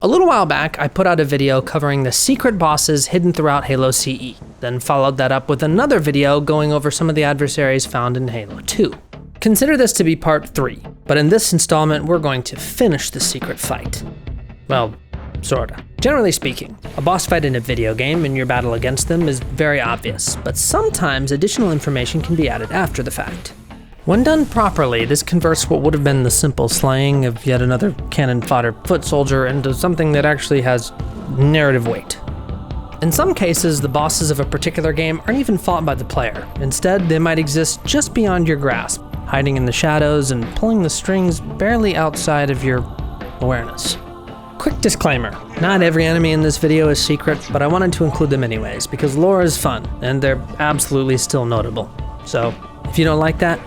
A little while back, I put out a video covering the secret bosses hidden throughout Halo CE, then followed that up with another video going over some of the adversaries found in Halo 2. Consider this to be part 3, but in this installment we're going to finish the secret fight. Well, sorta. Generally speaking, a boss fight in a video game and your battle against them is very obvious, but sometimes additional information can be added after the fact. When done properly, this converts what would have been the simple slaying of yet another cannon fodder foot soldier into something that actually has narrative weight. In some cases, the bosses of a particular game aren't even fought by the player. Instead, they might exist just beyond your grasp, hiding in the shadows and pulling the strings barely outside of your awareness. Quick disclaimer, not every enemy in this video is secret, but I wanted to include them anyways, because lore is fun, and they're absolutely still notable. So, if you don't like that,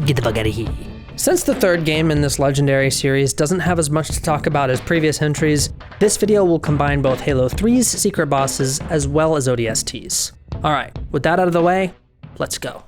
get the fuck out of here. Since the third game in this legendary series doesn't have as much to talk about as previous entries, this video will combine both Halo 3's secret bosses as well as ODSTs. Alright, with that out of the way, let's go.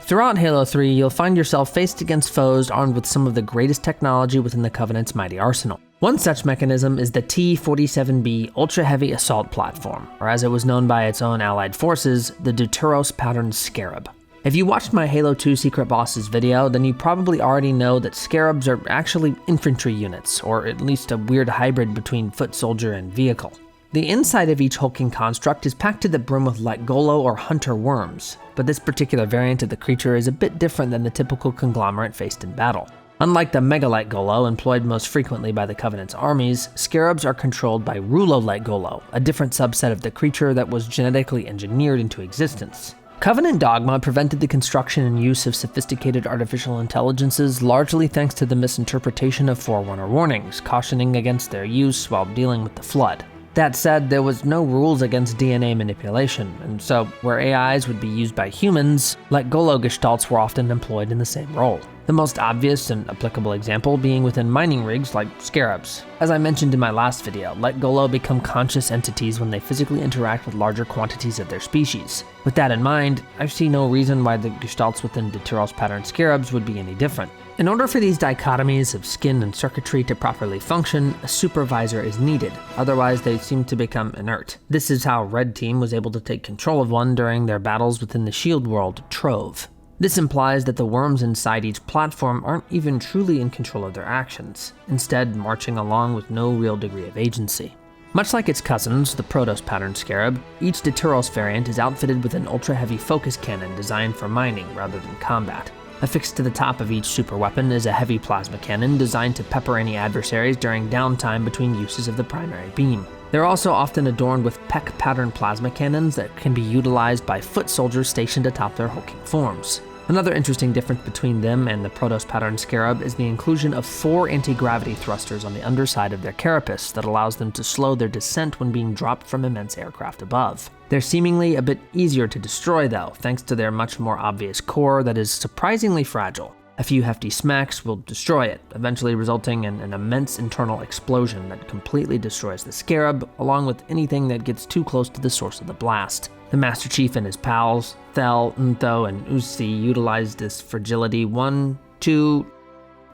Throughout Halo 3, you'll find yourself faced against foes armed with some of the greatest technology within the Covenant's mighty arsenal. One such mechanism is the T-47B Ultra Heavy Assault Platform, or as it was known by its own allied forces, the Deutoros-Pattern Scarab. If you watched my Halo 2 Secret Bosses video, then you probably already know that Scarabs are actually infantry units, or at least a weird hybrid between foot soldier and vehicle. The inside of each hulking construct is packed to the brim with Lightgolo or hunter worms, but this particular variant of the creature is a bit different than the typical conglomerate faced in battle. Unlike the Mega Lightgolo employed most frequently by the Covenant's armies, Scarabs are controlled by Rulo Lightgolo, a different subset of the creature that was genetically engineered into existence. Covenant dogma prevented the construction and use of sophisticated artificial intelligences largely thanks to the misinterpretation of Forerunner warnings, cautioning against their use while dealing with the Flood. That said, there was no rules against DNA manipulation, and so where AIs would be used by humans, Lightgolo gestalts were often employed in the same role. The most obvious and applicable example being within mining rigs like Scarabs. As I mentioned in my last video, Lightgolo become conscious entities when they physically interact with larger quantities of their species. With that in mind, I see no reason why the gestalts within Deutoros-Pattern Scarabs would be any different. In order for these dichotomies of skin and circuitry to properly function, a supervisor is needed, otherwise they seem to become inert. This is how Red Team was able to take control of one during their battles within the shield world, Trove. This implies that the worms inside each platform aren't even truly in control of their actions, instead marching along with no real degree of agency. Much like its cousins, the Deutoros-Pattern Scarab, each Deutoros variant is outfitted with an ultra-heavy focus cannon designed for mining rather than combat. Affixed to the top of each superweapon is a heavy plasma cannon designed to pepper any adversaries during downtime between uses of the primary beam. They're also often adorned with peck pattern plasma cannons that can be utilized by foot soldiers stationed atop their hulking forms. Another interesting difference between them and the Deutoros-Pattern Scarab is the inclusion of 4 anti-gravity thrusters on the underside of their carapace that allows them to slow their descent when being dropped from immense aircraft above. They're seemingly a bit easier to destroy though, thanks to their much more obvious core that is surprisingly fragile. A few hefty smacks will destroy it, eventually resulting in an immense internal explosion that completely destroys the Scarab, along with anything that gets too close to the source of the blast. The Master Chief and his pals, Thel, Ntho, and Uzi utilized this fragility 1, 2,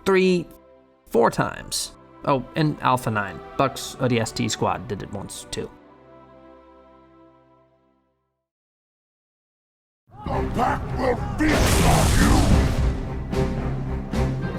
3, 4 times. Oh, and Alpha 9, Buck's ODST squad did it once too. The pack will feast on you!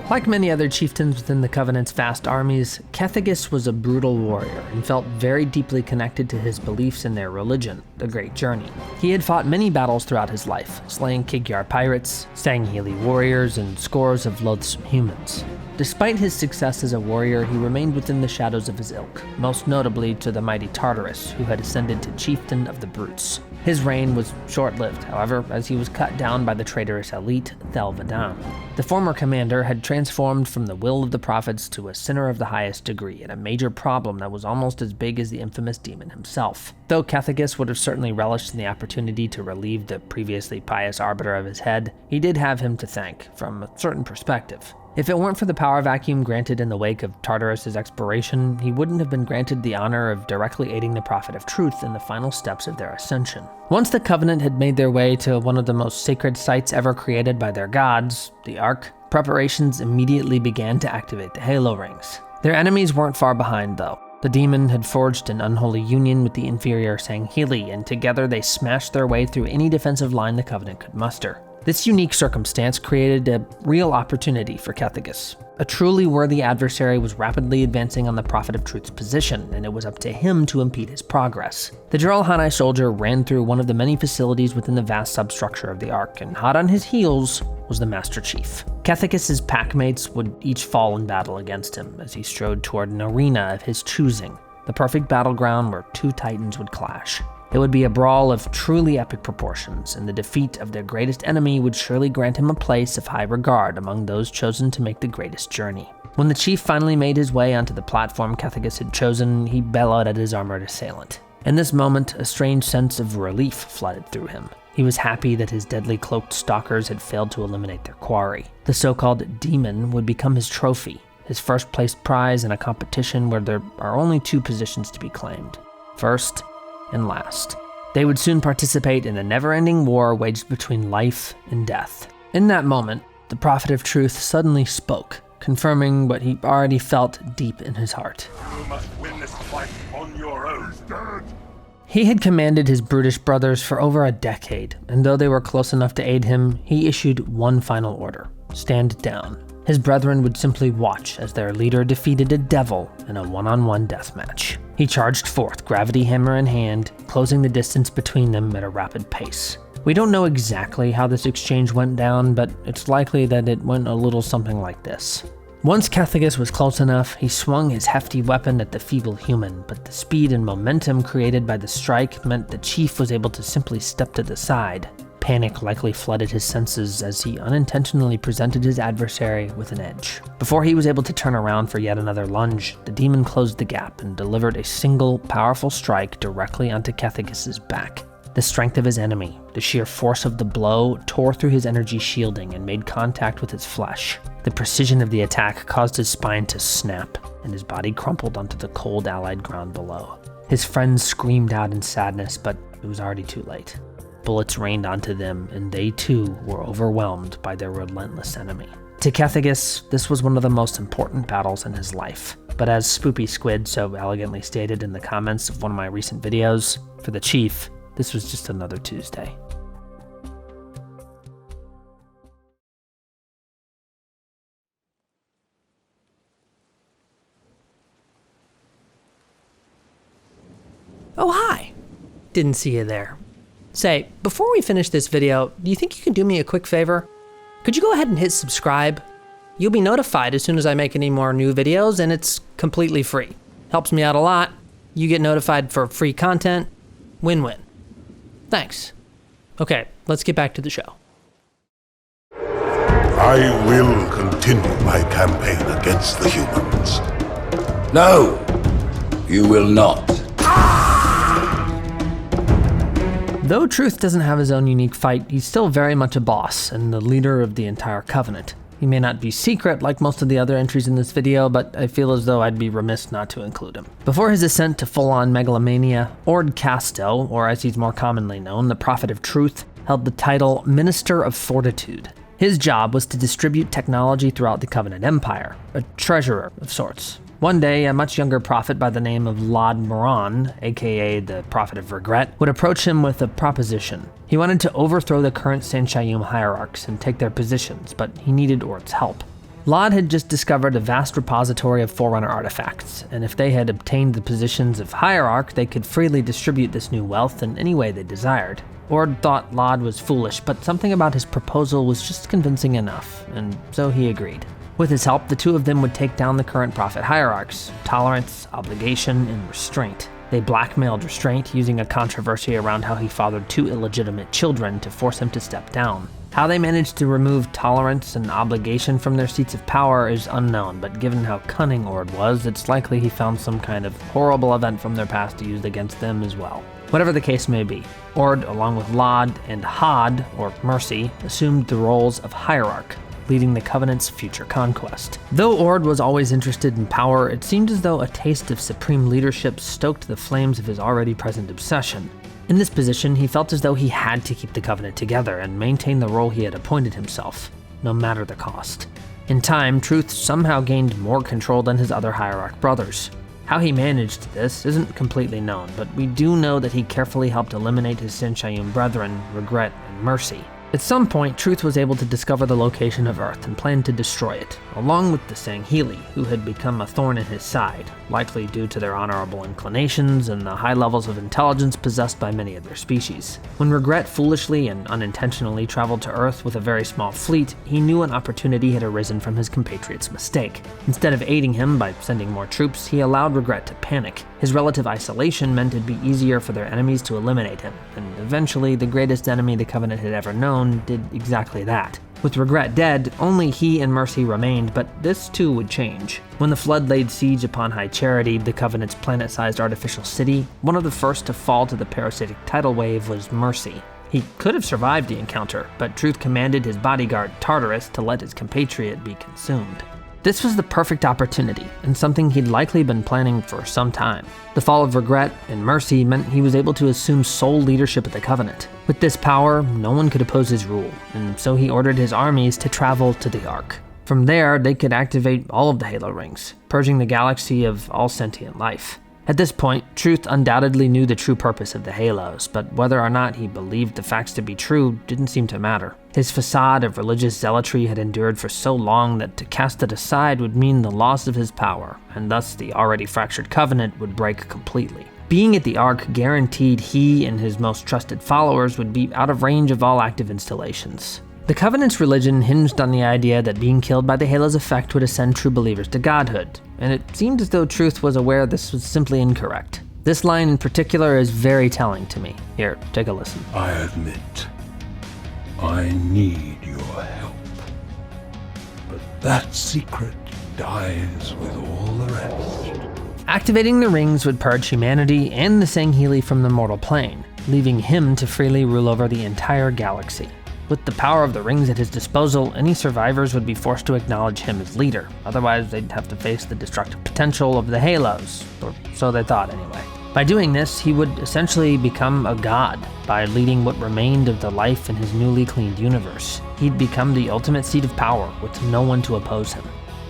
Like many other chieftains within the Covenant's vast armies, Cethegus was a brutal warrior and felt very deeply connected to his beliefs in their religion, the Great Journey. He had fought many battles throughout his life, slaying Kigyar pirates, Sangheili warriors, and scores of loathsome humans. Despite his success as a warrior, he remained within the shadows of his ilk, most notably to the mighty Tartarus, who had ascended to Chieftain of the Brutes. His reign was short-lived, however, as he was cut down by the traitorous elite, Thel 'Vadam. The former commander had transformed from the will of the prophets to a sinner of the highest degree, and a major problem that was almost as big as the infamous demon himself. Though Cethegus would have certainly relished in the opportunity to relieve the previously pious arbiter of his head, he did have him to thank, from a certain perspective. If it weren't for the power vacuum granted in the wake of Tartarus' expiration, he wouldn't have been granted the honor of directly aiding the Prophet of Truth in the final steps of their ascension. Once the Covenant had made their way to one of the most sacred sites ever created by their gods, the Ark, preparations immediately began to activate the Halo Rings. Their enemies weren't far behind, though. The demon had forged an unholy union with the inferior Sangheli, and together they smashed their way through any defensive line the Covenant could muster. This unique circumstance created a real opportunity for Cethegus. A truly worthy adversary was rapidly advancing on the Prophet of Truth's position, and it was up to him to impede his progress. The Jiralhanae soldier ran through one of the many facilities within the vast substructure of the Ark, and hot on his heels was the Master Chief. Cethegus' packmates would each fall in battle against him as he strode toward an arena of his choosing, the perfect battleground where two titans would clash. It would be a brawl of truly epic proportions, and the defeat of their greatest enemy would surely grant him a place of high regard among those chosen to make the greatest journey. When the chief finally made his way onto the platform Cethegus had chosen, he bellowed at his armored assailant. In this moment, a strange sense of relief flooded through him. He was happy that his deadly cloaked stalkers had failed to eliminate their quarry. The so-called demon would become his trophy, his first-placed prize in a competition where there are only two positions to be claimed: first and last. They would soon participate in a never-ending war waged between life and death. In that moment, the Prophet of Truth suddenly spoke, confirming what he already felt deep in his heart. You must win this fight on your own. He had commanded his brutish brothers for over a decade, and though they were close enough to aid him, he issued one final order: stand down. His brethren would simply watch as their leader defeated a devil in a one-on-one deathmatch. He charged forth, gravity hammer in hand, closing the distance between them at a rapid pace. We don't know exactly how this exchange went down, but it's likely that it went a little something like this. Once Cethegus was close enough, he swung his hefty weapon at the feeble human, but the speed and momentum created by the strike meant the chief was able to simply step to the side. Panic likely flooded his senses as he unintentionally presented his adversary with an edge. Before he was able to turn around for yet another lunge, the demon closed the gap and delivered a single, powerful strike directly onto Cethegus' back. The strength of his enemy, the sheer force of the blow, tore through his energy shielding and made contact with his flesh. The precision of the attack caused his spine to snap, and his body crumpled onto the cold allied ground below. His friends screamed out in sadness, but it was already too late. Bullets rained onto them, and they too were overwhelmed by their relentless enemy. To Cethegus, this was one of the most important battles in his life. But as Spoopy Squid so elegantly stated in the comments of one of my recent videos, for the chief, this was just another Tuesday. Oh, hi! Didn't see you there. Say, before we finish this video, do you think you can do me a quick favor? Could you go ahead and hit subscribe? You'll be notified as soon as I make any more new videos, and it's completely free. Helps me out a lot. You get notified for free content. Win-win. Thanks. Okay, let's get back to the show. I will continue my campaign against the humans. No, you will not. Though Truth doesn't have his own unique fight, he's still very much a boss and the leader of the entire Covenant. He may not be secret like most of the other entries in this video, but I feel as though I'd be remiss not to include him. Before his ascent to full-on megalomania, Ord Casto, or as he's more commonly known, the Prophet of Truth, held the title Minister of Fortitude. His job was to distribute technology throughout the Covenant Empire, a treasurer of sorts. One day, a much younger prophet by the name of Lod Moran, aka the Prophet of Regret, would approach him with a proposition. He wanted to overthrow the current Sanshayum hierarchs and take their positions, but he needed Ord's help. Lod had just discovered a vast repository of Forerunner artifacts, and if they had obtained the positions of hierarch, they could freely distribute this new wealth in any way they desired. Ord thought Lod was foolish, but something about his proposal was just convincing enough, and so he agreed. With his help, the two of them would take down the current prophet hierarchs: tolerance, obligation, and restraint. They blackmailed restraint using a controversy around how he fathered two illegitimate children to force him to step down. How they managed to remove tolerance and obligation from their seats of power is unknown, but given how cunning Ord was, it's likely he found some kind of horrible event from their past used against them as well. Whatever the case may be, Ord, along with Lod and Had, or Mercy, assumed the roles of hierarch, leading the Covenant's future conquest. Though Ord was always interested in power, it seemed as though a taste of supreme leadership stoked the flames of his already present obsession. In this position, he felt as though he had to keep the Covenant together and maintain the role he had appointed himself, no matter the cost. In time, Truth somehow gained more control than his other hierarch brothers. How he managed this isn't completely known, but we do know that he carefully helped eliminate his Sinshayun brethren, Regret and Mercy. At some point, Truth was able to discover the location of Earth and planned to destroy it, along with the Sangheili, who had become a thorn in his side, likely due to their honorable inclinations and the high levels of intelligence possessed by many of their species. When Regret foolishly and unintentionally traveled to Earth with a very small fleet, he knew an opportunity had arisen from his compatriot's mistake. Instead of aiding him by sending more troops, he allowed Regret to panic. His relative isolation meant it'd be easier for their enemies to eliminate him, and eventually the greatest enemy the Covenant had ever known did exactly that. With Regret dead, only he and Mercy remained, but this too would change. When the Flood laid siege upon High Charity, the Covenant's planet-sized artificial city, one of the first to fall to the parasitic tidal wave was Mercy. He could have survived the encounter, but Truth commanded his bodyguard Tartarus to let his compatriot be consumed. This was the perfect opportunity, and something he'd likely been planning for some time. The fall of Regret and Mercy meant he was able to assume sole leadership of the Covenant. With this power, no one could oppose his rule, and so he ordered his armies to travel to the Ark. From there, they could activate all of the Halo rings, purging the galaxy of all sentient life. At this point, Truth undoubtedly knew the true purpose of the Halos, but whether or not he believed the facts to be true didn't seem to matter. His facade of religious zealotry had endured for so long that to cast it aside would mean the loss of his power, and thus the already fractured Covenant would break completely. Being at the Ark guaranteed he and his most trusted followers would be out of range of all active installations. The Covenant's religion hinged on the idea that being killed by the Halo's effect would ascend true believers to godhood, and it seemed as though Truth was aware this was simply incorrect. This line in particular is very telling to me. Here, take a listen. I admit, I need your help. But that secret dies with all the rest. Activating the rings would purge humanity and the Sangheili from the mortal plane, leaving him to freely rule over the entire galaxy. With the power of the rings at his disposal, any survivors would be forced to acknowledge him as leader. Otherwise, they'd have to face the destructive potential of the Halos, or so they thought anyway. By doing this, he would essentially become a god by leading what remained of the life in his newly cleaned universe. He'd become the ultimate seat of power, with no one to oppose him.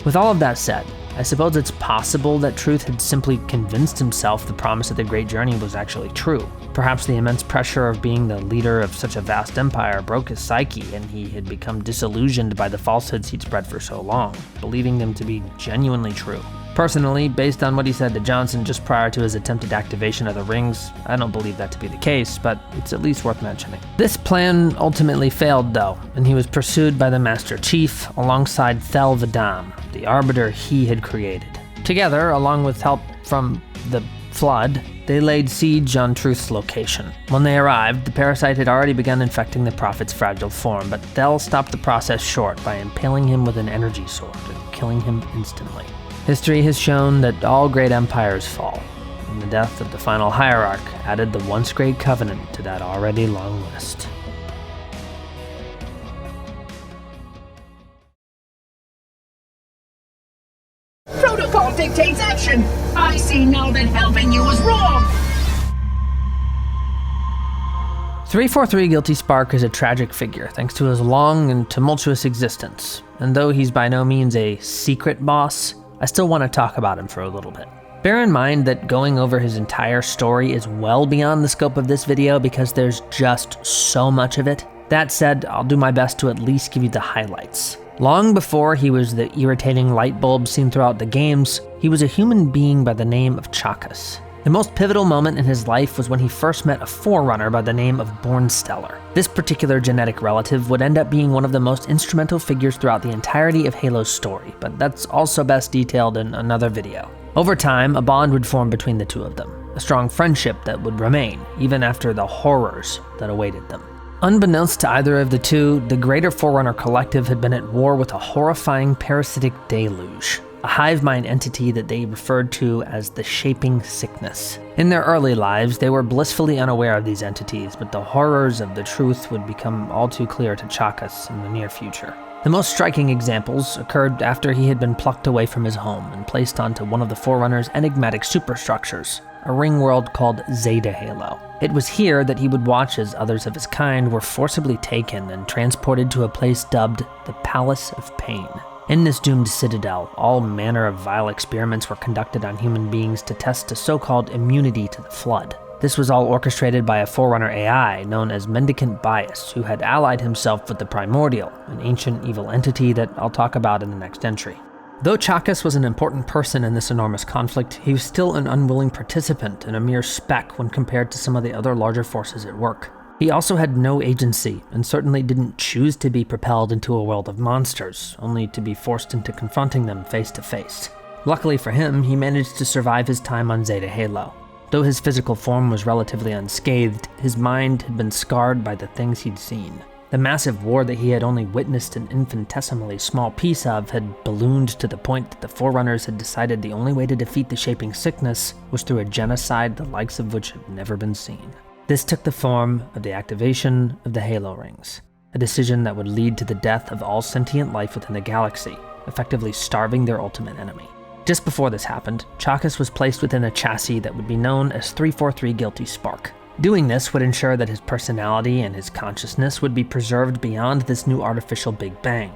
With all of that said, I suppose it's possible that Truth had simply convinced himself the promise of the Great Journey was actually true. Perhaps the immense pressure of being the leader of such a vast empire broke his psyche, and he had become disillusioned by the falsehoods he'd spread for so long, believing them to be genuinely true. Personally, based on what he said to Johnson just prior to his attempted activation of the rings, I don't believe that to be the case, but it's at least worth mentioning. This plan ultimately failed though, and he was pursued by the Master Chief alongside Thel Vidam, the arbiter he had created. Together, along with help from the Flood, they laid siege on Truth's location. When they arrived, the parasite had already begun infecting the Prophet's fragile form, but Thel stopped the process short by impaling him with an energy sword and killing him instantly. History has shown that all great empires fall, and the death of the final hierarch added the once great Covenant to that already long list. Protocol dictates action! I see now that helping you was wrong! 343 Guilty Spark is a tragic figure thanks to his long and tumultuous existence, and though he's by no means a secret boss, I still want to talk about him for a little bit. Bear in mind that going over his entire story is well beyond the scope of this video because there's just so much of it. That said, I'll do my best to at least give you the highlights. Long before he was the irritating light bulb seen throughout the games, he was a human being by the name of Chakas. The most pivotal moment in his life was when he first met a forerunner by the name of Bornstellar. This particular genetic relative would end up being one of the most instrumental figures throughout the entirety of Halo's story, but that's also best detailed in another video. Over time, a bond would form between the two of them, a strong friendship that would remain, even after the horrors that awaited them. Unbeknownst to either of the two, the Greater Forerunner Collective had been at war with a horrifying parasitic deluge. a hive mind entity that they referred to as the Shaping Sickness. In their early lives, they were blissfully unaware of these entities, but the horrors of the truth would become all too clear to Chakas in the near future. The most striking examples occurred after he had been plucked away from his home and placed onto one of the Forerunner's enigmatic superstructures, a ring world called Zeta Halo. It was here that he would watch as others of his kind were forcibly taken and transported to a place dubbed the Palace of Pain. In this doomed citadel, all manner of vile experiments were conducted on human beings to test a so-called immunity to the Flood. This was all orchestrated by a Forerunner AI known as Mendicant Bias, who had allied himself with the Primordial, an ancient evil entity that I'll talk about in the next entry. Though Chakas was an important person in this enormous conflict, he was still an unwilling participant and a mere speck when compared to some of the other larger forces at work. He also had no agency, and certainly didn't choose to be propelled into a world of monsters, only to be forced into confronting them face to face. Luckily for him, he managed to survive his time on Zeta Halo. Though his physical form was relatively unscathed, his mind had been scarred by the things he'd seen. The massive war that he had only witnessed an infinitesimally small piece of had ballooned to the point that the Forerunners had decided the only way to defeat the Shaping Sickness was through a genocide the likes of which had never been seen. This took the form of the activation of the Halo Rings, a decision that would lead to the death of all sentient life within the galaxy, effectively starving their ultimate enemy. Just before this happened, Chakas was placed within a chassis that would be known as 343 Guilty Spark. Doing this would ensure that his personality and his consciousness would be preserved beyond this new artificial Big Bang.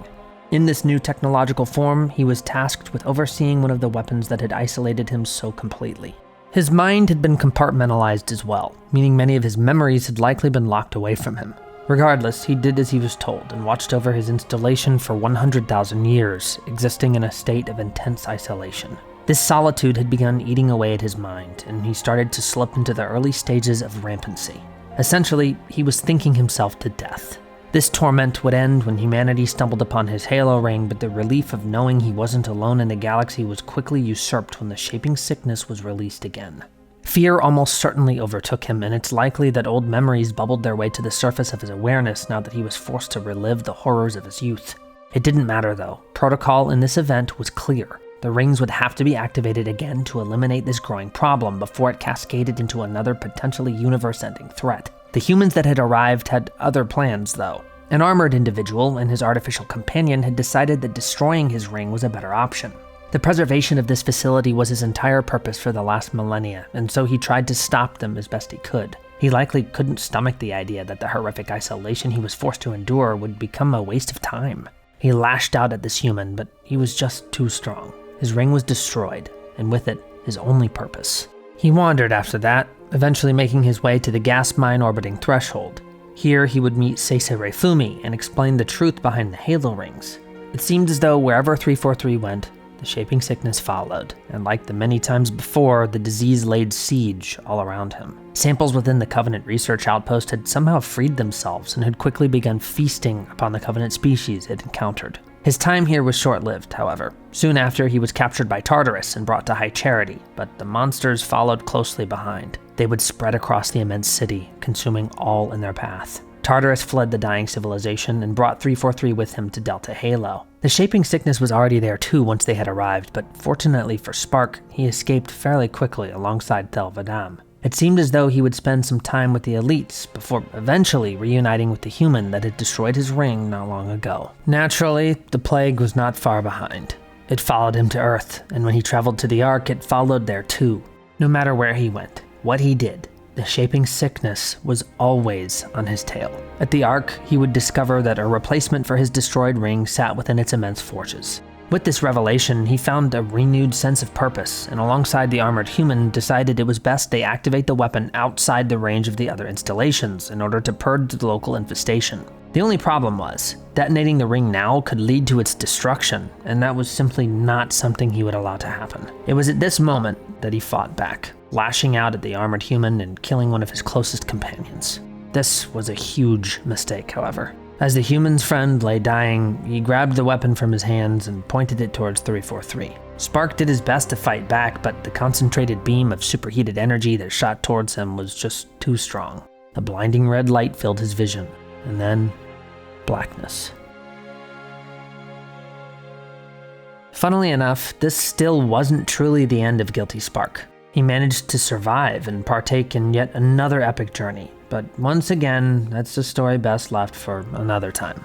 In this new technological form, he was tasked with overseeing one of the weapons that had isolated him so completely. His mind had been compartmentalized as well, meaning many of his memories had likely been locked away from him. Regardless, he did as he was told and watched over his installation for 100,000 years, existing in a state of intense isolation. This solitude had begun eating away at his mind, and he started to slip into the early stages of rampancy. Essentially, he was thinking himself to death. This torment would end when humanity stumbled upon his Halo Ring, but the relief of knowing he wasn't alone in the galaxy was quickly usurped when the Shaping Sickness was released again. Fear almost certainly overtook him, and it's likely that old memories bubbled their way to the surface of his awareness now that he was forced to relive the horrors of his youth. It didn't matter though. Protocol in this event was clear. The rings would have to be activated again to eliminate this growing problem before it cascaded into another potentially universe-ending threat. The humans that had arrived had other plans though. An armored individual and his artificial companion had decided that destroying his ring was a better option. The preservation of this facility was his entire purpose for the last millennia, and so he tried to stop them as best he could. He likely couldn't stomach the idea that the horrific isolation he was forced to endure would become a waste of time. He lashed out at this human, but he was just too strong. His ring was destroyed, and with it, his only purpose. He wandered after that, eventually making his way to the gas mine orbiting threshold. Here he would meet Seisei Reifumi and explain the truth behind the Halo Rings. It seemed as though wherever 343 went, the Shaping Sickness followed, and like the many times before, the disease laid siege all around him. Samples within the Covenant research outpost had somehow freed themselves and had quickly begun feasting upon the Covenant species it encountered. His time here was short-lived, however. Soon after, he was captured by Tartarus and brought to High Charity, but the monsters followed closely behind. They would spread across the immense city, consuming all in their path. Tartarus fled the dying civilization and brought 343 with him to Delta Halo. The Shaping Sickness was already there too once they had arrived, but fortunately for Spark, he escaped fairly quickly alongside Tel Vadam. It seemed as though he would spend some time with the elites before eventually reuniting with the human that had destroyed his ring not long ago. Naturally, the plague was not far behind. It followed him to Earth, and when he traveled to the Ark, it followed there too. No matter where he went, what he did, the Shaping Sickness was always on his tail. At the Ark, he would discover that a replacement for his destroyed ring sat within its immense forges. With this revelation, he found a renewed sense of purpose, and alongside the armored human, decided it was best they activate the weapon outside the range of the other installations in order to purge the local infestation. The only problem was, detonating the ring now could lead to its destruction, and that was simply not something he would allow to happen. It was at this moment that he fought back, lashing out at the armored human and killing one of his closest companions. This was a huge mistake, however. As the human's friend lay dying, he grabbed the weapon from his hands and pointed it towards 343. Spark did his best to fight back, but the concentrated beam of superheated energy that shot towards him was just too strong. A blinding red light filled his vision, and then blackness. Funnily enough, this still wasn't truly the end of Guilty Spark. He managed to survive and partake in yet another epic journey, but once again, that's a story best left for another time.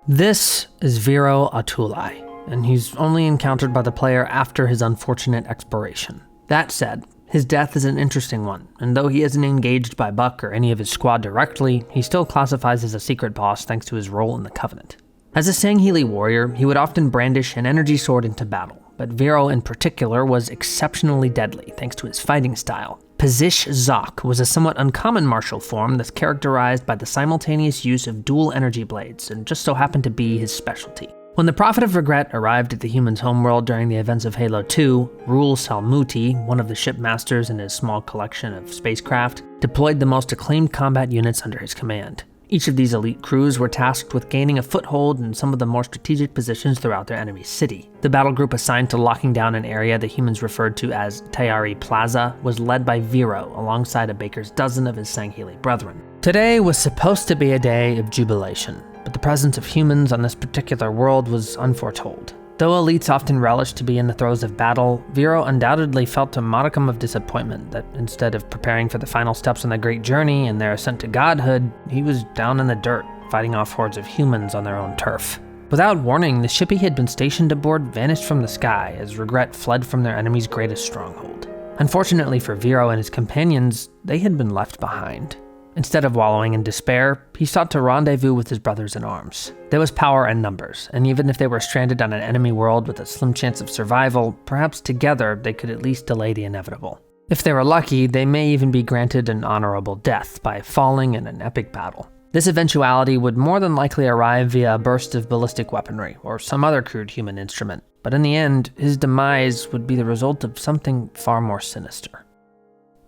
This is Vero Ahtulai, and he's only encountered by the player after his unfortunate expiration. That said, his death is an interesting one, and though he isn't engaged by Buck or any of his squad directly, he still classifies as a secret boss thanks to his role in the Covenant. As a Sangheili warrior, he would often brandish an energy sword into battle, but Vero in particular was exceptionally deadly thanks to his fighting style. Pazish Zok was a somewhat uncommon martial form that's characterized by the simultaneous use of dual energy blades, and just so happened to be his specialty. When the Prophet of Regret arrived at the humans' homeworld during the events of Halo 2, Rul Salmuti, one of the shipmasters in his small collection of spacecraft, deployed the most acclaimed combat units under his command. Each of these elite crews were tasked with gaining a foothold in some of the more strategic positions throughout their enemy's city. The battle group assigned to locking down an area the humans referred to as Tayari Plaza was led by Vero alongside a baker's dozen of his Sangheili brethren. Today was supposed to be a day of jubilation, but the presence of humans on this particular world was unforetold. Though elites often relish to be in the throes of battle, Vero undoubtedly felt a modicum of disappointment that instead of preparing for the final steps on the great journey and their ascent to godhood, he was down in the dirt, fighting off hordes of humans on their own turf. Without warning, the ship he had been stationed aboard vanished from the sky as Regret fled from their enemy's greatest stronghold. Unfortunately for Vero and his companions, they had been left behind. Instead of wallowing in despair, he sought to rendezvous with his brothers in arms. There was power in numbers, and even if they were stranded on an enemy world with a slim chance of survival, perhaps together they could at least delay the inevitable. If they were lucky, they may even be granted an honorable death by falling in an epic battle. This eventuality would more than likely arrive via a burst of ballistic weaponry or some other crude human instrument, but in the end, his demise would be the result of something far more sinister: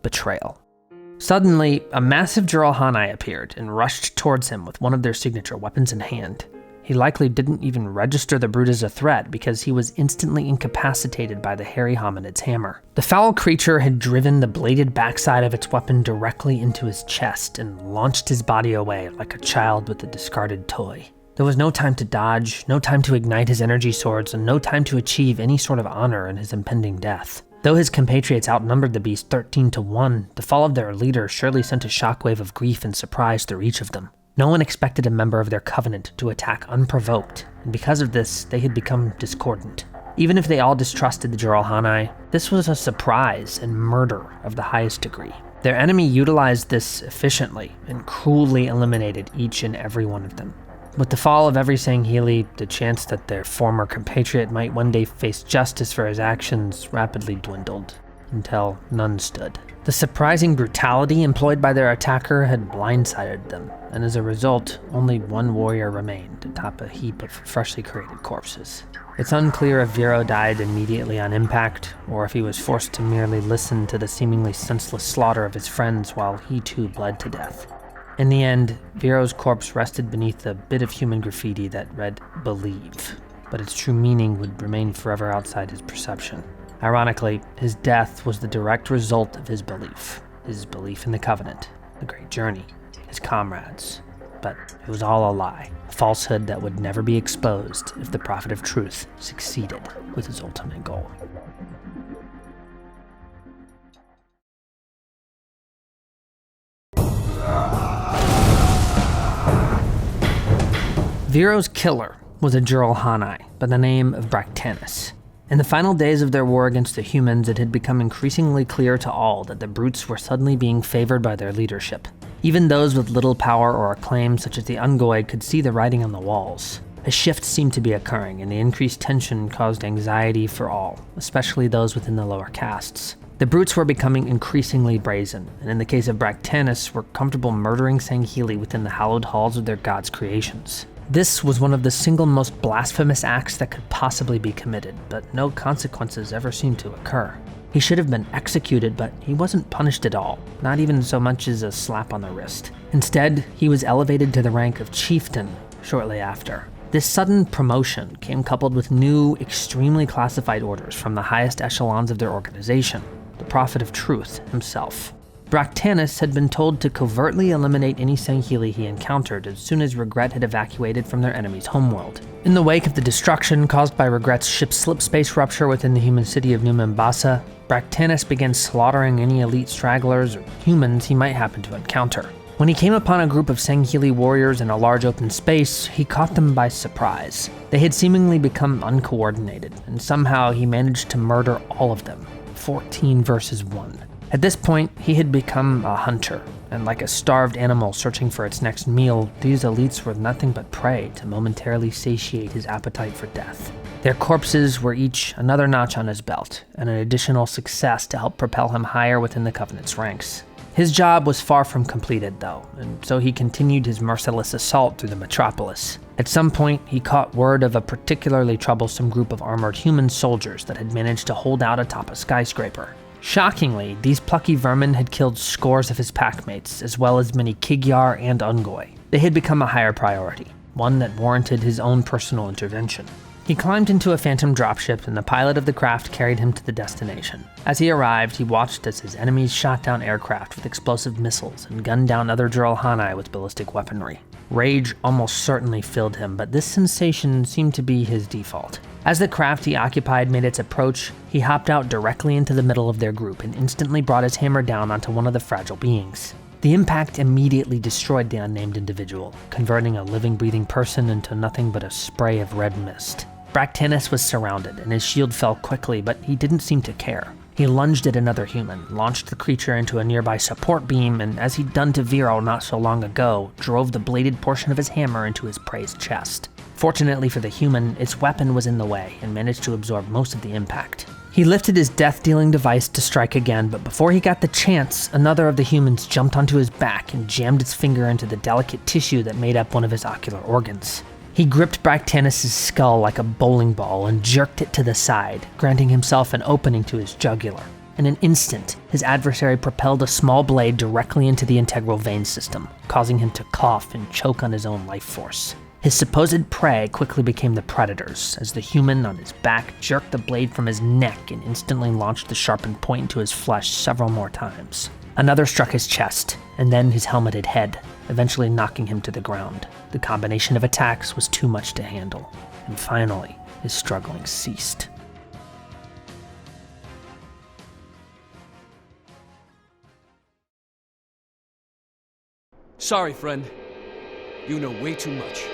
betrayal. Suddenly, a massive Jiralhanai appeared and rushed towards him with one of their signature weapons in hand. He likely didn't even register the brute as a threat because he was instantly incapacitated by the hairy hominid's hammer. The foul creature had driven the bladed backside of its weapon directly into his chest and launched his body away like a child with a discarded toy. There was no time to dodge, no time to ignite his energy swords, and no time to achieve any sort of honor in his impending death. Though his compatriots outnumbered the beast 13-1, the fall of their leader surely sent a shockwave of grief and surprise through each of them. No one expected a member of their covenant to attack unprovoked, and because of this, they had become discordant. Even if they all distrusted the Jiralhanai, this was a surprise and murder of the highest degree. Their enemy utilized this efficiently and cruelly eliminated each and every one of them. With the fall of every Sangheili, the chance that their former compatriot might one day face justice for his actions rapidly dwindled, until none stood. The surprising brutality employed by their attacker had blindsided them, and as a result, only one warrior remained atop a heap of freshly created corpses. It's unclear if Vero died immediately on impact, or if he was forced to merely listen to the seemingly senseless slaughter of his friends while he too bled to death. In the end, Vero's corpse rested beneath a bit of human graffiti that read, "Believe," but its true meaning would remain forever outside his perception. Ironically, his death was the direct result of his belief in the Covenant, the Great Journey, his comrades. But it was all a lie, a falsehood that would never be exposed if the Prophet of Truth succeeded with his ultimate goal. Vero's killer was a Jiralhanai by the name of Bracktanus. In the final days of their war against the humans, it had become increasingly clear to all that the brutes were suddenly being favored by their leadership. Even those with little power or acclaim, such as the Ungoi, could see the writing on the walls. A shift seemed to be occurring, and the increased tension caused anxiety for all, especially those within the lower castes. The brutes were becoming increasingly brazen, and in the case of Bracktanus, were comfortable murdering Sangheili within the hallowed halls of their god's creations. This was one of the single most blasphemous acts that could possibly be committed, but no consequences ever seemed to occur. He should have been executed, but he wasn't punished at all, not even so much as a slap on the wrist. Instead, he was elevated to the rank of chieftain shortly after. This sudden promotion came coupled with new, extremely classified orders from the highest echelons of their organization, the Prophet of Truth himself. Bracktanus had been told to covertly eliminate any Sangheili he encountered as soon as Regret had evacuated from their enemy's homeworld. In the wake of the destruction caused by Regret's ship's slip space rupture within the human city of New Mombasa, Bracktanus began slaughtering any elite stragglers or humans he might happen to encounter. When he came upon a group of Sangheili warriors in a large open space, he caught them by surprise. They had seemingly become uncoordinated, and somehow he managed to murder all of them, 14 versus 1. At this point, he had become a hunter, and like a starved animal searching for its next meal, these elites were nothing but prey to momentarily satiate his appetite for death. Their corpses were each another notch on his belt, and an additional success to help propel him higher within the Covenant's ranks. His job was far from completed, though, and so he continued his merciless assault through the metropolis. At some point, he caught word of a particularly troublesome group of armored human soldiers that had managed to hold out atop a skyscraper. Shockingly, these plucky vermin had killed scores of his packmates, as well as many Kigyar and Ungoi. They had become a higher priority, one that warranted his own personal intervention. He climbed into a phantom dropship, and the pilot of the craft carried him to the destination. As he arrived, he watched as his enemies shot down aircraft with explosive missiles and gunned down other Juralhanai with ballistic weaponry. Rage almost certainly filled him, but this sensation seemed to be his default. As the craft he occupied made its approach, he hopped out directly into the middle of their group and instantly brought his hammer down onto one of the fragile beings. The impact immediately destroyed the unnamed individual, converting a living, breathing person into nothing but a spray of red mist. Bracktanus was surrounded, and his shield fell quickly, but he didn't seem to care. He lunged at another human, launched the creature into a nearby support beam, and as he'd done to Vero not so long ago, drove the bladed portion of his hammer into his prey's chest. Fortunately for the human, its weapon was in the way and managed to absorb most of the impact. He lifted his death-dealing device to strike again, but before he got the chance, another of the humans jumped onto his back and jammed its finger into the delicate tissue that made up one of his ocular organs. He gripped Bracktanus' skull like a bowling ball and jerked it to the side, granting himself an opening to his jugular. In an instant, his adversary propelled a small blade directly into the integral vein system, causing him to cough and choke on his own life force. His supposed prey quickly became the predators, as the human on his back jerked the blade from his neck and instantly launched the sharpened point into his flesh several more times. Another struck his chest, and then his helmeted head, eventually knocking him to the ground. The combination of attacks was too much to handle, and finally, his struggling ceased. Sorry, friend. You know way too much.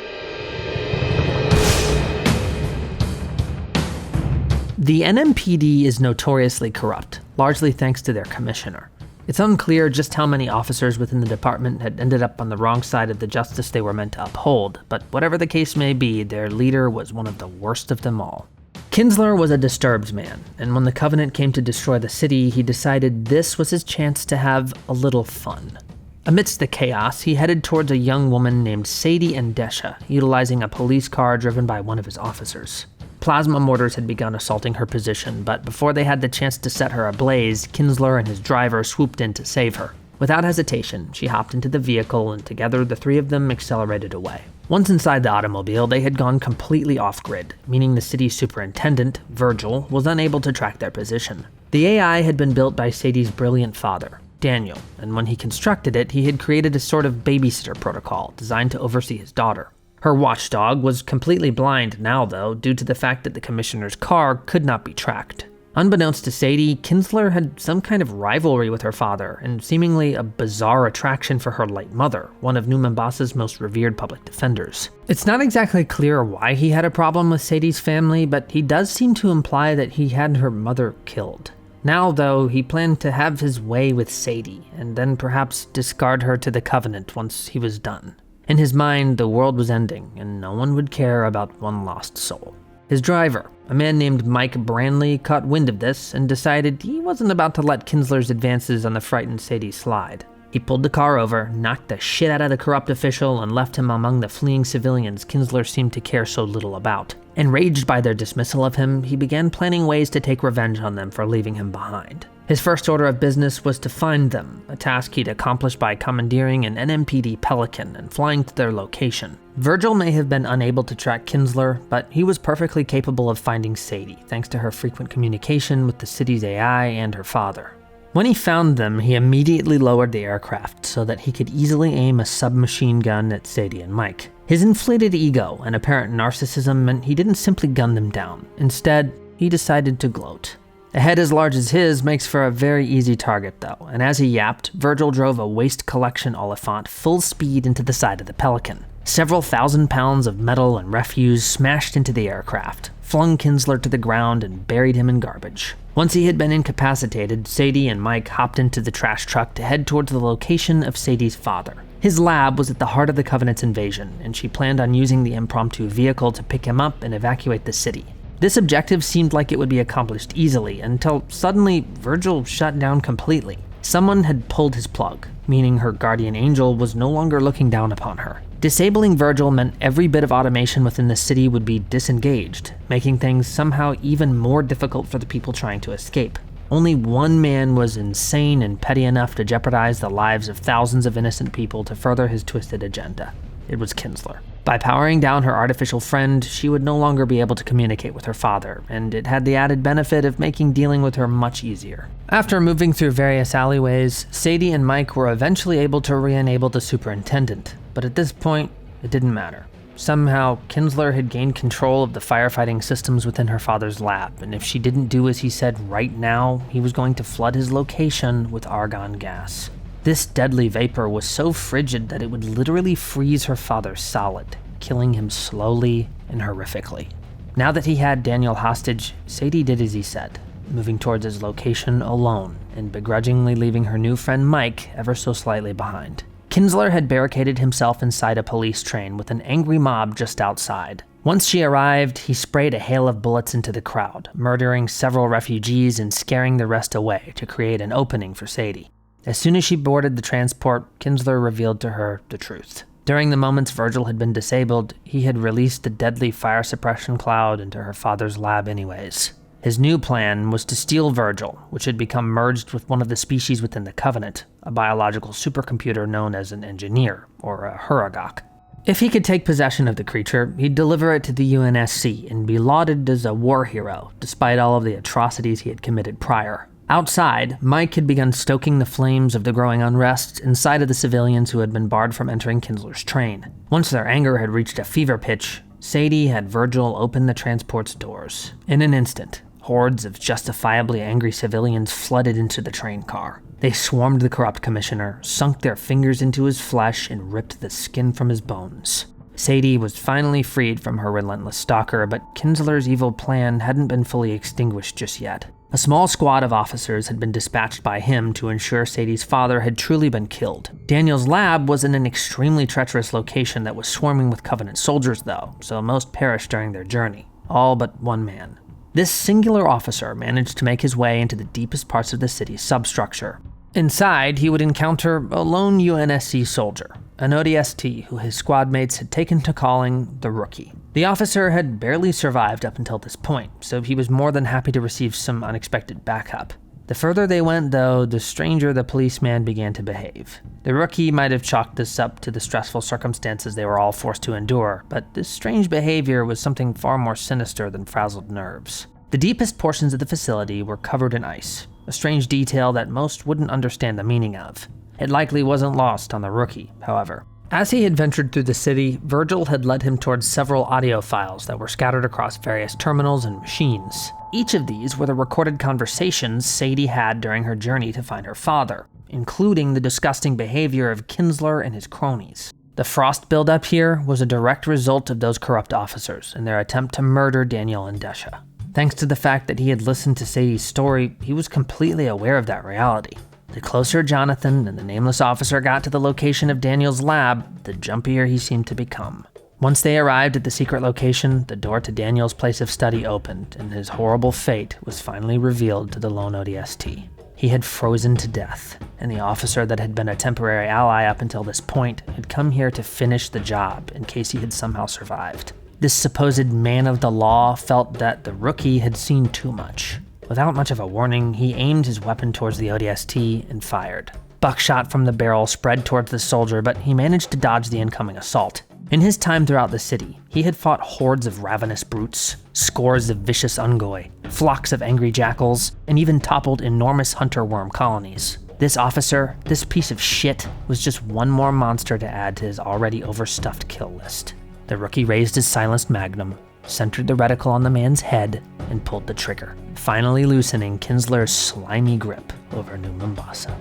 The NMPD is notoriously corrupt, largely thanks to their commissioner. It's unclear just how many officers within the department had ended up on the wrong side of the justice they were meant to uphold, but whatever the case may be, their leader was one of the worst of them all. Kinsler was a disturbed man, and when the Covenant came to destroy the city, he decided this was his chance to have a little fun. Amidst the chaos, he headed towards a young woman named Sadie Endesha, utilizing a police car driven by one of his officers. Plasma mortars had begun assaulting her position, but before they had the chance to set her ablaze, Kinsler and his driver swooped in to save her. Without hesitation, she hopped into the vehicle, and together the three of them accelerated away. Once inside the automobile, they had gone completely off-grid, meaning the city's superintendent, Virgil, was unable to track their position. The AI had been built by Sadie's brilliant father, Daniel, and when he constructed it, he had created a sort of babysitter protocol designed to oversee his daughter. Her watchdog was completely blind now, though, due to the fact that the commissioner's car could not be tracked. Unbeknownst to Sadie, Kinsler had some kind of rivalry with her father, and seemingly a bizarre attraction for her late mother, one of New Mombasa's most revered public defenders. It's not exactly clear why he had a problem with Sadie's family, but he does seem to imply that he had her mother killed. Now, though, he planned to have his way with Sadie, and then perhaps discard her to the Covenant once he was done. In his mind, the world was ending, and no one would care about one lost soul. His driver, a man named Mike Branley, caught wind of this and decided he wasn't about to let Kinsler's advances on the frightened Sadie slide. He pulled the car over, knocked the shit out of the corrupt official, and left him among the fleeing civilians Kinsler seemed to care so little about. Enraged by their dismissal of him, he began planning ways to take revenge on them for leaving him behind. His first order of business was to find them, a task he'd accomplished by commandeering an NMPD Pelican and flying to their location. Virgil may have been unable to track Kinsler, but he was perfectly capable of finding Sadie, thanks to her frequent communication with the city's AI and her father. When he found them, he immediately lowered the aircraft so that he could easily aim a submachine gun at Sadie and Mike. His inflated ego and apparent narcissism meant he didn't simply gun them down. Instead, he decided to gloat. A head as large as his makes for a very easy target though, and as he yapped, Virgil drove a waste collection Oliphant full speed into the side of the Pelican. Several thousand pounds of metal and refuse smashed into the aircraft, flung Kinsler to the ground, and buried him in garbage. Once he had been incapacitated, Sadie and Mike hopped into the trash truck to head towards the location of Sadie's father. His lab was at the heart of the Covenant's invasion, and she planned on using the impromptu vehicle to pick him up and evacuate the city. This objective seemed like it would be accomplished easily, until suddenly Virgil shut down completely. Someone had pulled his plug, meaning her guardian angel was no longer looking down upon her. Disabling Virgil meant every bit of automation within the city would be disengaged, making things somehow even more difficult for the people trying to escape. Only one man was insane and petty enough to jeopardize the lives of thousands of innocent people to further his twisted agenda. It was Kinsler. By powering down her artificial friend, she would no longer be able to communicate with her father, and it had the added benefit of making dealing with her much easier. After moving through various alleyways, Sadie and Mike were eventually able to re-enable the superintendent, but at this point, it didn't matter. Somehow, Kinsler had gained control of the firefighting systems within her father's lab, and if she didn't do as he said right now, he was going to flood his location with argon gas. This deadly vapor was so frigid that it would literally freeze her father solid, killing him slowly and horrifically. Now that he had Daniel hostage, Sadie did as he said, moving towards his location alone and begrudgingly leaving her new friend Mike ever so slightly behind. Kinsler had barricaded himself inside a police train with an angry mob just outside. Once she arrived, he sprayed a hail of bullets into the crowd, murdering several refugees and scaring the rest away to create an opening for Sadie. As soon as she boarded the transport, Kinsler revealed to her the truth. During the moments Virgil had been disabled, he had released the deadly fire suppression cloud into her father's lab anyways. His new plan was to steal Virgil, which had become merged with one of the species within the Covenant, a biological supercomputer known as an engineer, or a Huragok. If he could take possession of the creature, he'd deliver it to the UNSC and be lauded as a war hero, despite all of the atrocities he had committed prior. Outside, Mike had begun stoking the flames of the growing unrest inside of the civilians who had been barred from entering Kinsler's train. Once their anger had reached a fever pitch, Sadie had Virgil open the transport's doors. In an instant, hordes of justifiably angry civilians flooded into the train car. They swarmed the corrupt commissioner, sunk their fingers into his flesh, and ripped the skin from his bones. Sadie was finally freed from her relentless stalker, but Kinsler's evil plan hadn't been fully extinguished just yet. A small squad of officers had been dispatched by him to ensure Sadie's father had truly been killed. Daniel's lab was in an extremely treacherous location that was swarming with Covenant soldiers though, so most perished during their journey. All but one man. This singular officer managed to make his way into the deepest parts of the city's substructure. Inside, he would encounter a lone UNSC soldier, an ODST who his squad mates had taken to calling the Rookie. The officer had barely survived up until this point, so he was more than happy to receive some unexpected backup. The further they went, though, the stranger the policeman began to behave. The Rookie might have chalked this up to the stressful circumstances they were all forced to endure, but this strange behavior was something far more sinister than frazzled nerves. The deepest portions of the facility were covered in ice, a strange detail that most wouldn't understand the meaning of. It likely wasn't lost on the Rookie, however. As he had ventured through the city, Virgil had led him towards several audio files that were scattered across various terminals and machines. Each of these were the recorded conversations Sadie had during her journey to find her father, including the disgusting behavior of Kinsler and his cronies. The frost buildup here was a direct result of those corrupt officers and their attempt to murder Daniel and Desha. Thanks to the fact that he had listened to Sadie's story, he was completely aware of that reality. The closer Jonathan and the nameless officer got to the location of Daniel's lab, the jumpier he seemed to become. Once they arrived at the secret location, the door to Daniel's place of study opened, and his horrible fate was finally revealed to the lone ODST. He had frozen to death, and the officer that had been a temporary ally up until this point had come here to finish the job in case he had somehow survived. This supposed man of the law felt that the Rookie had seen too much. Without much of a warning, he aimed his weapon towards the ODST and fired. Buckshot from the barrel spread towards the soldier, but he managed to dodge the incoming assault. In his time throughout the city, he had fought hordes of ravenous brutes, scores of vicious ungoi, flocks of angry jackals, and even toppled enormous hunter worm colonies. This officer, this piece of shit, was just one more monster to add to his already overstuffed kill list. The rookie raised his silenced magnum, centered the reticle on the man's head, and pulled the trigger, finally loosening Kinsler's slimy grip over New Mombasa.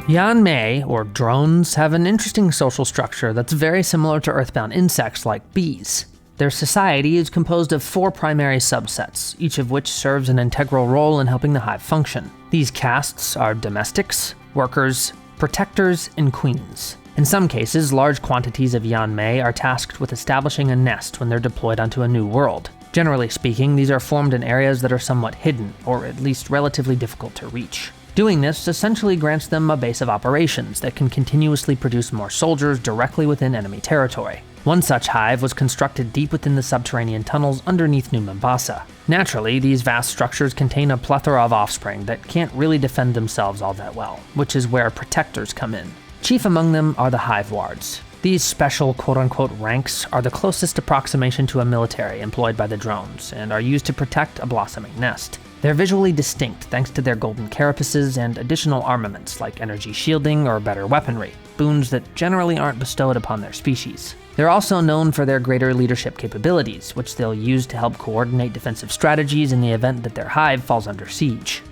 Yanme'e, or drones, have an interesting social structure that's very similar to earthbound insects like bees. Their society is composed of 4 primary subsets, each of which serves an integral role in helping the hive function. These castes are domestics, workers, protectors, and queens. In some cases, large quantities of Yanme'e are tasked with establishing a nest when they're deployed onto a new world. Generally speaking, these are formed in areas that are somewhat hidden, or at least relatively difficult to reach. Doing this essentially grants them a base of operations that can continuously produce more soldiers directly within enemy territory. One such hive was constructed deep within the subterranean tunnels underneath New Mombasa. Naturally, these vast structures contain a plethora of offspring that can't really defend themselves all that well, which is where protectors come in. Chief among them are the Hivewards. These special quote-unquote ranks are the closest approximation to a military employed by the drones, and are used to protect a blossoming nest. They're visually distinct thanks to their golden carapaces and additional armaments like energy shielding or better weaponry, boons that generally aren't bestowed upon their species. They're also known for their greater leadership capabilities, which they'll use to help coordinate defensive strategies in the event that their hive falls under siege.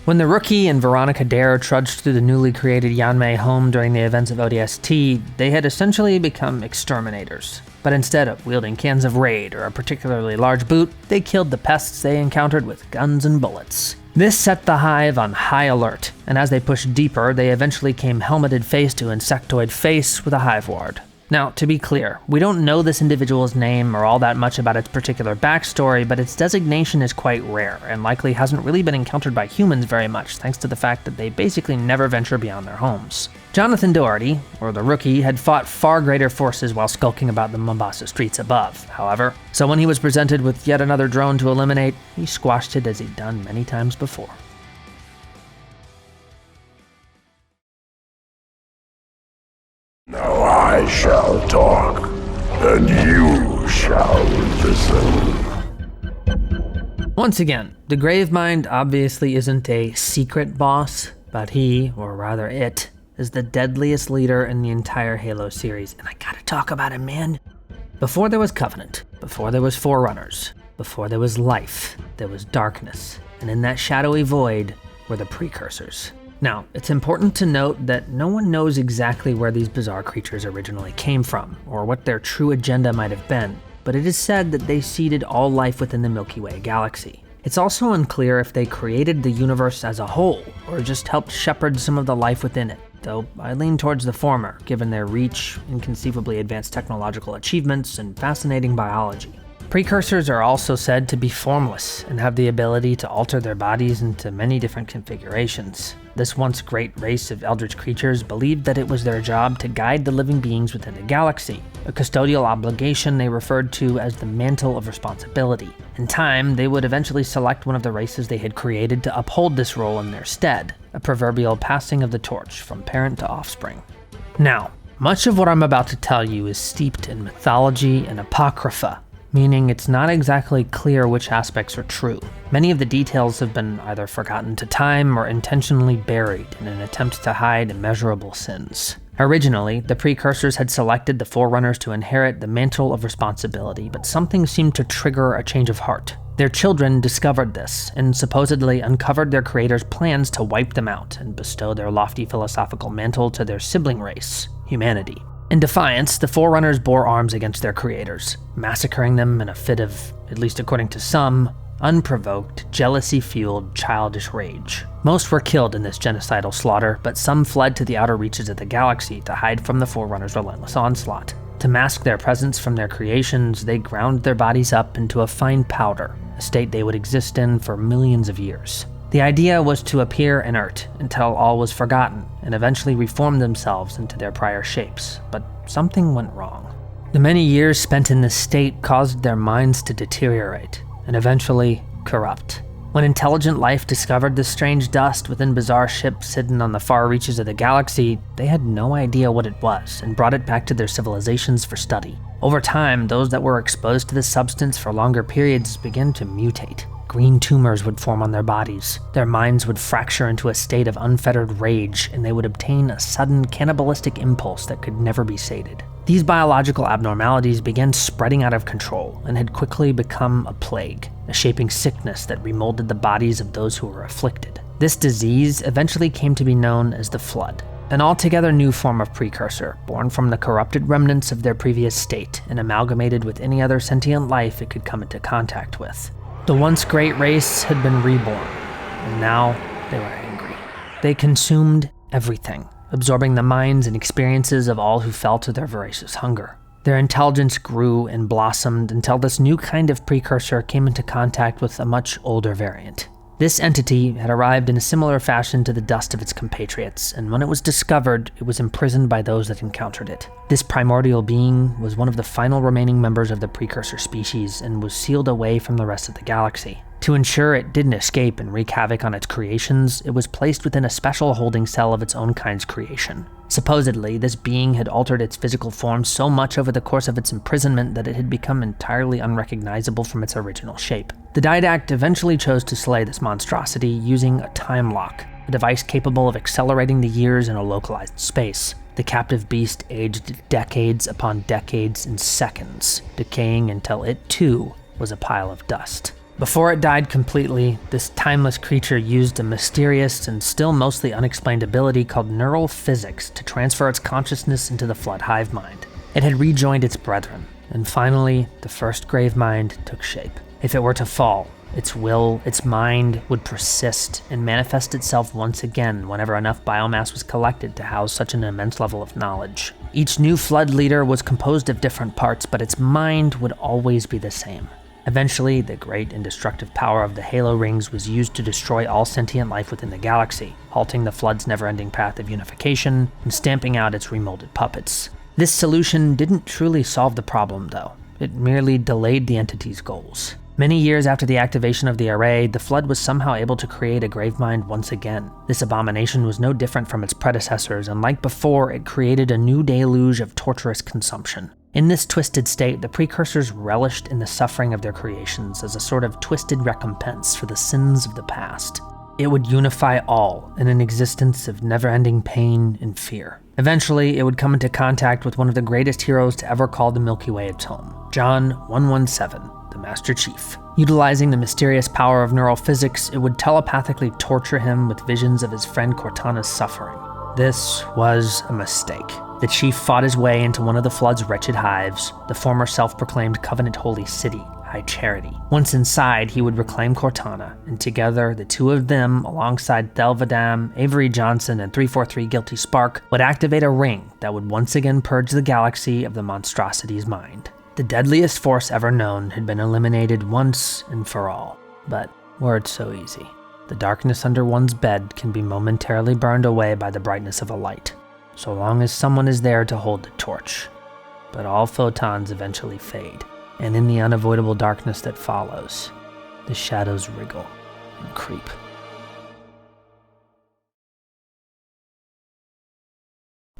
When the rookie and Veronica Dare trudged through the newly created Yanme'e home during the events of ODST, they had essentially become exterminators. But instead of wielding cans of Raid or a particularly large boot, they killed the pests they encountered with guns and bullets. This set the hive on high alert, and as they pushed deeper, they eventually came helmeted face to insectoid face with a Hiveward. Now, to be clear, we don't know this individual's name or all that much about its particular backstory, but its designation is quite rare, and likely hasn't really been encountered by humans very much, thanks to the fact that they basically never venture beyond their homes. Jonathan Doherty, or the Rookie, had fought far greater forces while skulking about the Mombasa streets above, however, so when he was presented with yet another drone to eliminate, he squashed it as he'd done many times before. Now I shall talk, and you shall listen. Once again, the Gravemind obviously isn't a secret boss, but he, or rather it, is the deadliest leader in the entire Halo series, and I gotta talk about him, man. Before there was Covenant, before there was Forerunners, before there was life, there was darkness, and in that shadowy void were the precursors. Now, it's important to note that no one knows exactly where these bizarre creatures originally came from, or what their true agenda might have been, but it is said that they seeded all life within the Milky Way galaxy. It's also unclear if they created the universe as a whole, or just helped shepherd some of the life within it, though I lean towards the former, given their reach, inconceivably advanced technological achievements, and fascinating biology. Precursors are also said to be formless and have the ability to alter their bodies into many different configurations. This once great race of eldritch creatures believed that it was their job to guide the living beings within the galaxy, a custodial obligation they referred to as the Mantle of Responsibility. In time, they would eventually select one of the races they had created to uphold this role in their stead, a proverbial passing of the torch from parent to offspring. Now, much of what I'm about to tell you is steeped in mythology and apocrypha, meaning it's not exactly clear which aspects are true. Many of the details have been either forgotten to time or intentionally buried in an attempt to hide immeasurable sins. Originally, the Precursors had selected the Forerunners to inherit the Mantle of Responsibility, but something seemed to trigger a change of heart. Their children discovered this, and supposedly uncovered their creators' plans to wipe them out and bestow their lofty philosophical mantle to their sibling race, humanity. In defiance, the Forerunners bore arms against their creators, massacring them in a fit of, at least according to some, unprovoked, jealousy-fueled, childish rage. Most were killed in this genocidal slaughter, but some fled to the outer reaches of the galaxy to hide from the Forerunners' relentless onslaught. To mask their presence from their creations, they ground their bodies up into a fine powder, a state they would exist in for millions of years. The idea was to appear inert until all was forgotten and eventually reform themselves into their prior shapes, but something went wrong. The many years spent in this state caused their minds to deteriorate and eventually corrupt. When intelligent life discovered this strange dust within bizarre ships hidden on the far reaches of the galaxy, they had no idea what it was and brought it back to their civilizations for study. Over time, those that were exposed to this substance for longer periods began to mutate. Green tumors would form on their bodies, their minds would fracture into a state of unfettered rage, and they would obtain a sudden cannibalistic impulse that could never be sated. These biological abnormalities began spreading out of control and had quickly become a plague, a shaping sickness that remolded the bodies of those who were afflicted. This disease eventually came to be known as the Flood, an altogether new form of precursor, born from the corrupted remnants of their previous state and amalgamated with any other sentient life it could come into contact with. The once great race had been reborn, and now they were angry. They consumed everything, absorbing the minds and experiences of all who fell to their voracious hunger. Their intelligence grew and blossomed until this new kind of precursor came into contact with a much older variant. This entity had arrived in a similar fashion to the dust of its compatriots, and when it was discovered, it was imprisoned by those that encountered it. This primordial being was one of the final remaining members of the precursor species and was sealed away from the rest of the galaxy. To ensure it didn't escape and wreak havoc on its creations, it was placed within a special holding cell of its own kind's creation. Supposedly, this being had altered its physical form so much over the course of its imprisonment that it had become entirely unrecognizable from its original shape. The Didact eventually chose to slay this monstrosity using a time lock, a device capable of accelerating the years in a localized space. The captive beast aged decades upon decades in seconds, decaying until it too was a pile of dust. Before it died completely, this timeless creature used a mysterious and still mostly unexplained ability called neural physics to transfer its consciousness into the Flood hive mind. It had rejoined its brethren, and finally, the first Gravemind took shape. If it were to fall, its will, its mind, would persist and manifest itself once again whenever enough biomass was collected to house such an immense level of knowledge. Each new Flood leader was composed of different parts, but its mind would always be the same. Eventually, the great and destructive power of the Halo Rings was used to destroy all sentient life within the galaxy, halting the Flood's never-ending path of unification and stamping out its remolded puppets. This solution didn't truly solve the problem, though. It merely delayed the entity's goals. Many years after the activation of the array, the Flood was somehow able to create a Gravemind once again. This abomination was no different from its predecessors, and like before, it created a new deluge of torturous consumption. In this twisted state, the precursors relished in the suffering of their creations as a sort of twisted recompense for the sins of the past. It would unify all in an existence of never-ending pain and fear. Eventually, it would come into contact with one of the greatest heroes to ever call the Milky Way its home, John 117, the Master Chief. Utilizing the mysterious power of neural physics, it would telepathically torture him with visions of his friend Cortana's suffering. This was a mistake. The Chief fought his way into one of the Flood's wretched hives, the former self-proclaimed Covenant Holy City, High Charity. Once inside, he would reclaim Cortana, and together, the two of them, alongside Thelvadam, Avery Johnson, and 343 Guilty Spark, would activate a ring that would once again purge the galaxy of the monstrosity's mind. The deadliest force ever known had been eliminated once and for all. But were it so easy? The darkness under one's bed can be momentarily burned away by the brightness of a light, so long as someone is there to hold the torch. But all photons eventually fade, and in the unavoidable darkness that follows, the shadows wriggle and creep.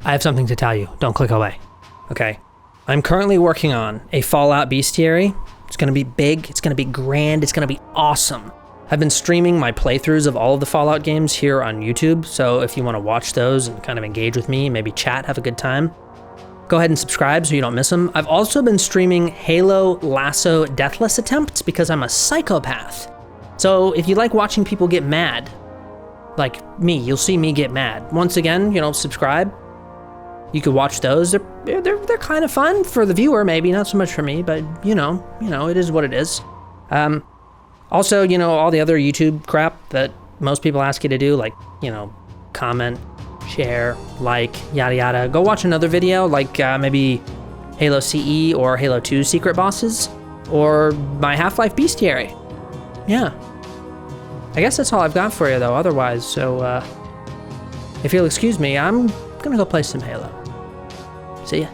I have something to tell you. Don't click away. Okay. I'm currently working on a Fallout Bestiary. It's going to be big, it's going to be grand, it's going to be awesome. I've been streaming my playthroughs of all of the Fallout games here on YouTube, so if you want to watch those and kind of engage with me, maybe chat, have a good time, go ahead and subscribe so you don't miss them. I've also been streaming Halo Lasso Deathless attempts because I'm a psychopath. So if you like watching people get mad, like me, you'll see me get mad. Once again, subscribe. You could watch those. They're kind of fun for the viewer, maybe not so much for me, but it is what it is. Also, all the other YouTube crap that most people ask you to do, like, comment, share, like, yada yada. Go watch another video, like maybe Halo CE or Halo 2 secret bosses, or my Half-Life Bestiary. Yeah. I guess that's all I've got for you, though, otherwise, so if you'll excuse me, I'm gonna go play some Halo. See ya.